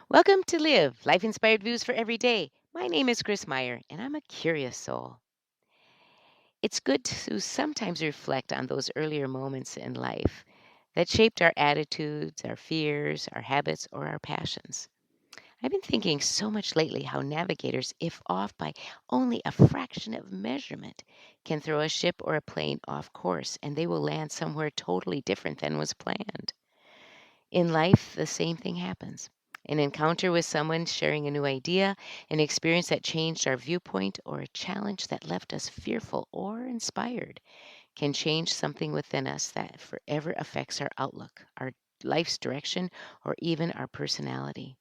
Welcome to Live, Life Inspired Views for Every Day. My name is Chris Meyer, and I'm a curious soul. It's good to sometimes reflect on those earlier moments in life that shaped our attitudes, our fears, our habits, or our passions. I've been thinking so much lately how navigators, if off by only a fraction of measurement, can throw a ship or a plane off course and they will land somewhere totally different than was planned. In life, the same thing happens. An encounter with someone sharing a new idea, an experience that changed our viewpoint, or a challenge that left us fearful or inspired can change something within us that forever affects our outlook, our life's direction, or even our personality.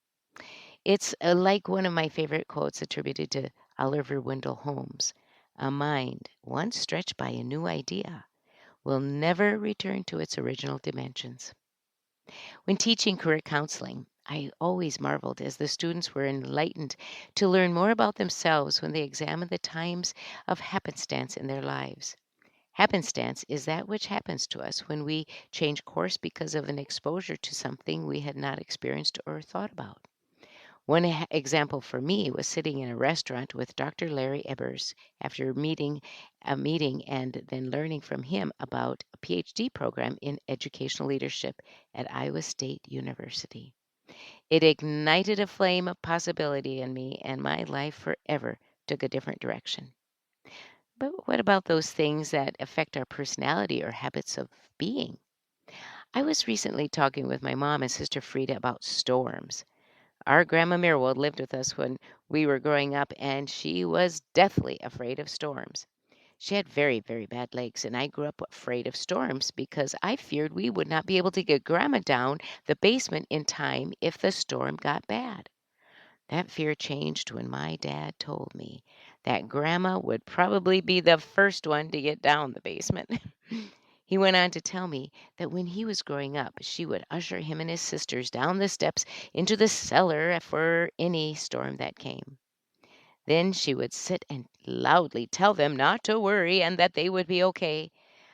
It's like one of my favorite quotes attributed to Oliver Wendell Holmes: "A mind, once stretched by a new idea, will never return to its original dimensions." When teaching career counseling, I always marveled as the students were enlightened to learn more about themselves when they examined the times of happenstance in their lives. Happenstance is that which happens to us when we change course because of an exposure to something we had not experienced or thought about. One example for me was sitting in a restaurant with Dr. Larry Ebbers after a meeting and then learning from him about a PhD program in educational leadership at Iowa State University. It ignited a flame of possibility in me, and my life forever took a different direction. But what about those things that affect our personality or habits of being? I was recently talking with my mom and sister Frida about storms. Our grandma Mirwold lived with us when we were growing up, and she was deathly afraid of storms. She had very, very bad legs, and I grew up afraid of storms because I feared we would not be able to get grandma down the basement in time if the storm got bad. That fear changed when my dad told me that grandma would probably be the first one to get down the basement. He went on to tell me that when he was growing up, she would usher him and his sisters down the steps into the cellar for any storm that came. Then she would sit and loudly tell them not to worry and that they would be okay.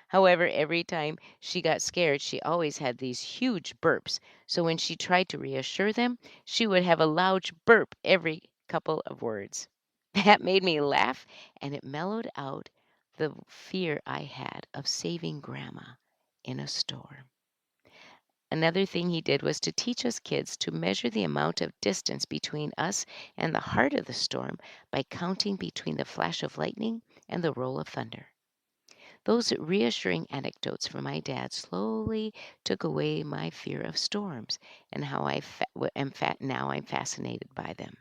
However, every time she got scared, she always had these huge burps. So when she tried to reassure them, she would have a loud burp every couple of words. That made me laugh, and it mellowed out the fear I had of saving Grandma in a storm. Another thing he did was to teach us kids to measure the amount of distance between us and the heart of the storm by counting between the flash of lightning and the roll of thunder. Those reassuring anecdotes from my dad slowly took away my fear of storms and how now I'm fascinated by them.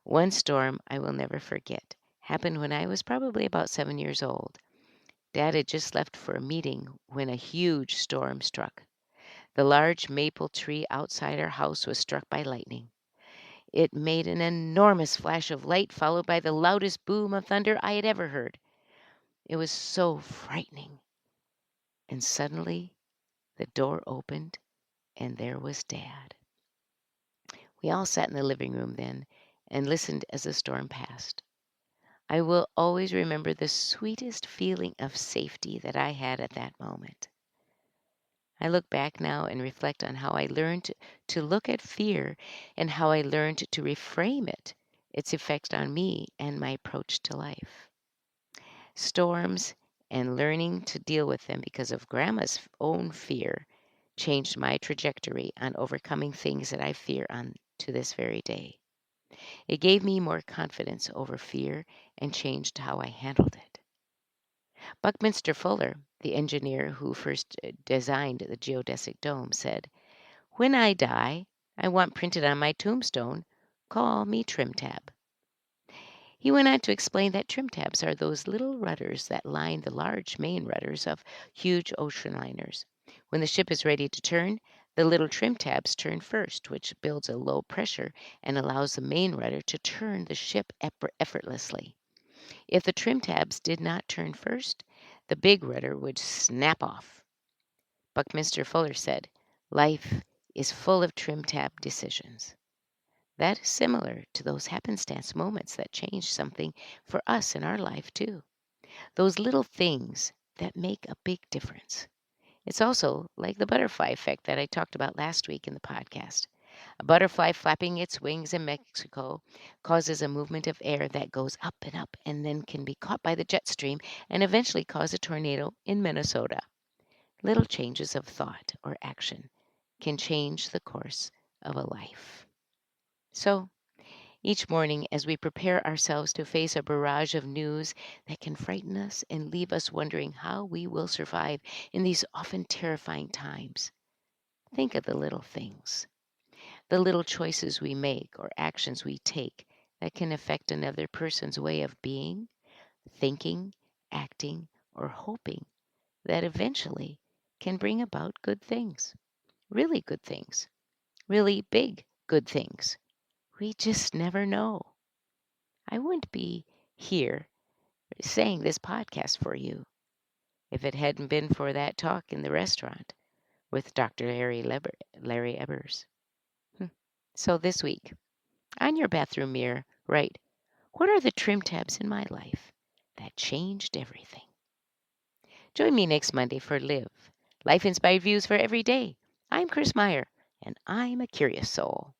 One storm I will never forget happened when I was probably about 7 years old. Dad had just left for a meeting when a huge storm struck. The large maple tree outside our house was struck by lightning. It made an enormous flash of light, followed by the loudest boom of thunder I had ever heard. It was so frightening. And suddenly the door opened, and there was Dad. We all sat in the living room then and listened as the storm passed. I will always remember the sweetest feeling of safety that I had at that moment. I look back now and reflect on how I learned to look at fear and how I learned to reframe its effect on me and my approach to life. Storms and learning to deal with them because of Grandma's own fear changed my trajectory on overcoming things that I fear on to this very day. It gave me more confidence over fear and changed how I handled it. Buckminster Fuller, the engineer who first designed the geodesic dome, said, "When I die, I want printed on my tombstone, 'Call me Trimtab.'" He went on to explain that trimtabs are those little rudders that line the large main rudders of huge ocean liners. When the ship is ready to turn, the little trimtabs turn first, which builds a low pressure and allows the main rudder to turn the ship effortlessly. If the trimtabs did not turn first, the big rudder would snap off. Buckminster Fuller said, "Life is full of trimtab decisions." That is similar to those happenstance moments that change something for us in our life, too. Those little things that make a big difference. It's also like the butterfly effect that I talked about last week in the podcast. A butterfly flapping its wings in Mexico causes a movement of air that goes up and then can be caught by the jet stream and eventually cause a tornado in Minnesota. Little changes of thought or action can change the course of a life. So, each morning, as we prepare ourselves to face a barrage of news that can frighten us and leave us wondering how we will survive in these often terrifying times, think of the little things, the little choices we make or actions we take that can affect another person's way of being, thinking, acting, or hoping that eventually can bring about good things, really big good things. We just never know. I wouldn't be here saying this podcast for you if it hadn't been for that talk in the restaurant with Dr. Larry Ebbers. So this week, on your bathroom mirror, write, what are the trim tabs in my life that changed everything? Join me next Monday for Live, Life Inspired Views for Every Day. I'm Chris Meyer, and I'm a curious soul.